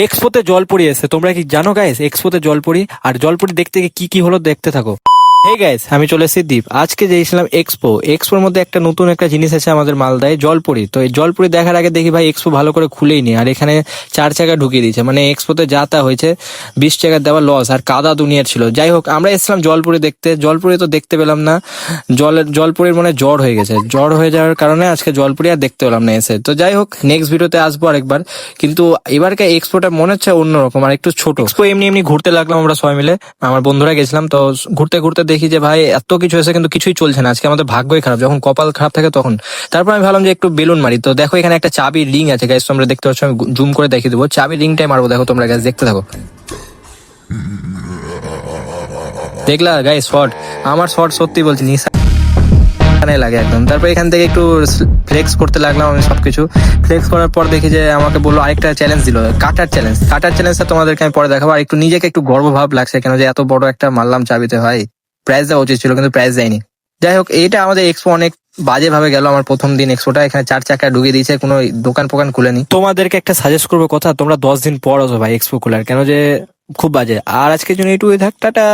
এক্সপোতে জলপরি এসে তোমরা কি জানো গাইস? এক্সপোতে জলপরি, আর জলপরি দেখতে গিয়ে কি কি হলো দেখতে থাকো। হে গাইস, আমি চলে এসেছি দ্বীপ। আজকে গিয়েছিলাম এক্সপোর মধ্যে একটা নতুন একটা জিনিস আছে আমাদের মালদায়, জলপরি। তো এই জলপরি দেখার আগে দেখি ভাই এক্সপো ভালো করে খুলেই নি, আর এখানে 4 চাকা ঢুকিয়ে দিয়েছে। মানে এক্সপোতে যা তা হয়েছে, 20 টাকা দেওয়া লস, আর কাদা দুনিয়ার ছিল। যাই হোক, আমরা এসেছিলাম জলপরি দেখতে। জলপরি তো দেখতে পেলাম না, জলপরির মানে জ্বর হয়ে গেছে। জ্বর হয়ে যাওয়ার কারণে আজকে জলপরি আর দেখতে পেলাম না এসে। তো যাই হোক, নেক্সট ভিডিওতে আসবো আরেকবার। কিন্তু এবারকার এক্সপোটা মনে হচ্ছে অন্যরকম আর একটু ছোট। এক্সপো এমনি এমনি ঘুরতে লাগলাম আমরা সবাই মিলে, আমার বন্ধুরা গেছিলাম। তো ঘুরতে ঘুরতে দেখি যে ভাই এত কিছু এসে কিন্তু কিছুই চলছে না। আজকে আমাদের ভাগ্যই খারাপ, যখন কপাল খারাপ থাকে তখন। তারপর আমি ভাবলাম যে একটু বেলুন মারি। তো দেখো এখানে একটা চাবির রিং আছে গাইস, তোমরা দেখতে পাচ্ছ। আমি জুম করে দেখিয়ে দেবো, চাবির রিংটাই মারবো। দেখো তোমরা গাইস, দেখতে থাকো। দেখলা গাইস শর্ট? আমার শর্ট সত্যি বলছি নিশানে লাগে একদম। তারপর এখান থেকে একটু ফ্লেক্স করতে লাগলাম। আমি সবকিছু ফ্লেক্স করার পর দেখি যে আমাকে বললো আরেকটা চ্যালেঞ্জ দিল, কাটার চ্যালেঞ্জটা তোমাদেরকে আমি পরে দেখাবো। আর একটু নিজেকে একটু গর্বভাব লাগছে, কেন যে এত বড় একটা মারলাম চাবিতে। ভাই প্রাইজ দেওয়া উচিত ছিল, কিন্তু প্রাইজ দেয়নি। যাই হোক, এটা আমাদের এক্সপো অনেক বাজে ভাবে গেল। আমার প্রথম দিন এক্সপোটা, এখানে 4 চাকা ঢুকিয়ে দিয়েছে, কোনো দোকান ফোকান খুলেনি। তোমাদেরকে একটা সাজেস্ট করবো কথা, তোমরা 10 দিন পর আসো ভাই এক্সপো খোলার, কেন যে খুব বাজে। আর আজকের জন্য এইটুকুই থাক, টাটা।